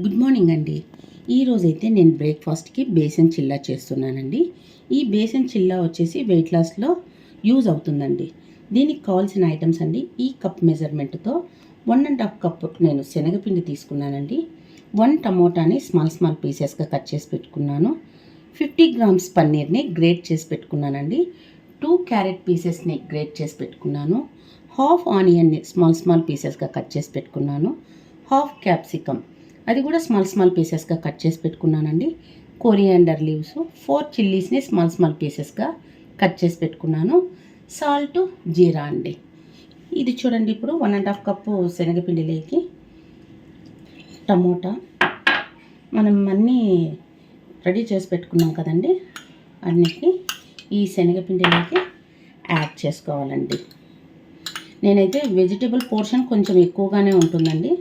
Good morning అండి. ఈరోజైతే నేను బ్రేక్ఫాస్ట్కి బేసన్ చిల్లా చేస్తున్నానండి. ఈ బేసన్ చిల్లా వచ్చేసి వెయిట్ లాస్లో యూజ్ అవుతుందండి. దీనికి కావాల్సిన ఐటమ్స్ అండి, ఈ కప్ మెజర్మెంట్తో 1½ కప్ నేను శనగపిండి తీసుకున్నానండి. 1 టమోటాని స్మాల్ పీసెస్గా కట్ చేసి పెట్టుకున్నాను. 50 గ్రామ్స్ పన్నీర్ని గ్రేట్ చేసి పెట్టుకున్నానండి. 2 క్యారెట్ పీసెస్ని గ్రేట్ చేసి పెట్టుకున్నాను. హాఫ్ ఆనియన్ని స్మాల్ పీసెస్గా కట్ చేసి పెట్టుకున్నాను. హాఫ్ క్యాప్సికమ్ అది కూడా స్మాల్ పీసెస్గా కట్ చేసి పెట్టుకున్నానండి. కొరియాండర్ లీవ్స్ 4 చిల్లీస్ని స్మాల్ పీసెస్గా కట్ చేసి పెట్టుకున్నాను. సాల్ట్, జీరా అండి. ఇది చూడండి, ఇప్పుడు 1½ కప్పు శనగపిండిలోకి టమోటా మనం అన్నీ రెడీ చేసి పెట్టుకున్నాం కదండి, అన్నిటినీ ఈ శనగపిండిలోకి యాడ్ చేసుకోవాలండి. నేనైతే వెజిటేబుల్ పోర్షన్ కొంచెం ఎక్కువగానే ఉంటుందండి.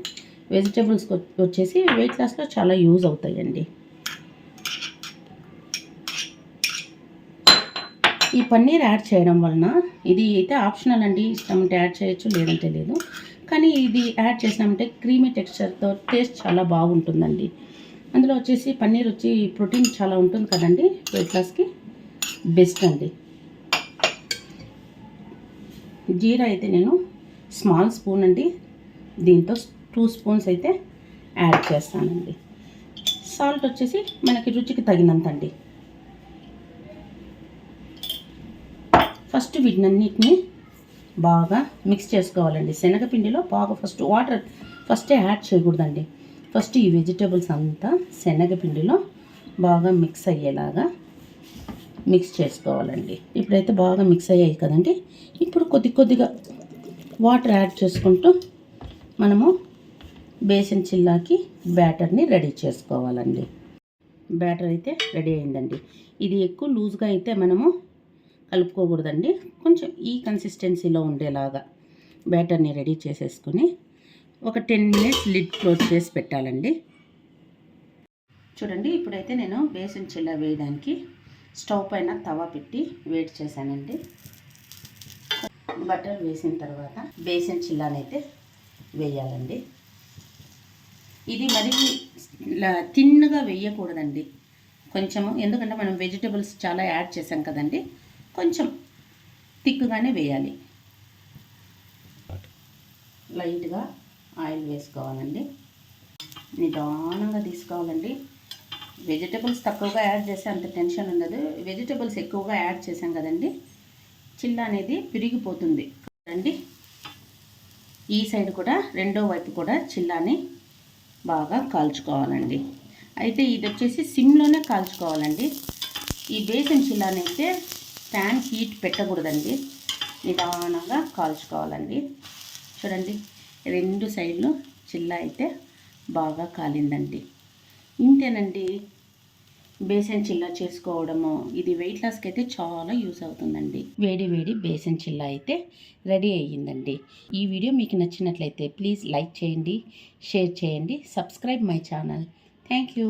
వెజిటేబుల్స్ వచ్చేసి వెయిట్ లాస్లో చాలా యూజ్ అవుతాయండి. ఈ పన్నీర్ యాడ్ చేయడం వలన, ఇది అయితే ఆప్షనల్ అండి, ఇష్టం ఉంటే యాడ్ చేయొచ్చు, లేదంటే లేదు. కానీ ఇది యాడ్ చేసినామంటే క్రీమీ టెక్స్చర్తో టేస్ట్ చాలా బాగుంటుందండి. అందులో వచ్చేసి పన్నీర్ వచ్చి ప్రోటీన్ చాలా ఉంటుంది కదండి, వెయిట్ లాస్కి బెస్ట్ అండి. జీరా అయితే నేను స్మాల్ స్పూన్ అండి, దీంతో 2 స్పూన్స్ అయితే యాడ్ చేస్తానండి. సాల్ట్ వచ్చేసి మనకి రుచికి తగినంత అండి. ఫస్ట్ వీటినన్నిటిని బాగా మిక్స్ చేసుకోవాలండి. శనగపిండిలో బాగా వాటర్ ఫస్టే యాడ్ చేయకూడదండి. ఫస్ట్ ఈ వెజిటేబుల్స్ అంతా శనగపిండిలో బాగా మిక్స్ అయ్యేలాగా మిక్స్ చేసుకోవాలండి. ఇప్పుడైతే బాగా మిక్స్ అయ్యాయి కదండి. ఇప్పుడు కొద్దిగా వాటర్ యాడ్ చేసుకుంటూ మనము బేసన్ చిల్లాకి బ్యాటర్ని రెడీ చేసుకోవాలండి. బ్యాటర్ అయితే రెడీ అయిందండి. ఇది ఎక్కువ లూజ్గా అయితే మనము కలుపుకోకూడదండి. కొంచెం ఈ కన్సిస్టెన్సీలో ఉండేలాగా బ్యాటర్ని రెడీ చేసేసుకొని ఒక 10 మినిట్స్ లిడ్ క్లోజ్ చేసి పెట్టాలండి. చూడండి, ఇప్పుడైతే నేను బేసన్ చిల్లా వేయడానికి స్టవ్ పైన తవా పెట్టి వేడి చేశానండి. బటర్ వేసిన తర్వాత బేసన్ చిల్లానైతే వేయాలండి. ఇది మరి తిన్నగా వేయకూడదండి, కొంచెము, ఎందుకంటే మనం వెజిటేబుల్స్ చాలా యాడ్ చేసాం కదండి, కొంచెం థిక్గానే వేయాలి. లైట్గా ఆయిల్ వేసుకోవాలండి. నిదానంగా తీసుకోవాలండి. వెజిటేబుల్స్ తక్కువగా యాడ్ చేస్తే అంత టెన్షన్ ఉండదు. వెజిటేబుల్స్ ఎక్కువగా యాడ్ చేసాం కదండి, చిల్లా అనేది పిరిగిపోతుంది అండి. ఈ సైడ్ కూడా రెండో వైపు కూడా చిల్లాని బాగా కాల్చుకోవాలండి. అయితే ఇది వచ్చేసి సిమ్లోనే కాల్చుకోవాలండి. ఈ బేసన్ చిల్లానైతే ప్యాన్ హీట్ పెట్టకూడదండి, నిదానంగా కాల్చుకోవాలండి. చూడండి, 2 సైడ్లు చిల్లా అయితే బాగా కాలిందండి. ఇంతేనండి బేసన్ చిల్లా చేసుకోవడము. ఇది వెయిట్ లాస్కి అయితే చాలా యూస్ అవుతుందండి. వేడి బేసన్ చిల్లా అయితే రెడీ అయ్యిందండి. ఈ వీడియో మీకు నచ్చినట్లయితే ప్లీజ్ లైక్ చేయండి, షేర్ చేయండి, subscribe my channel. Thank you.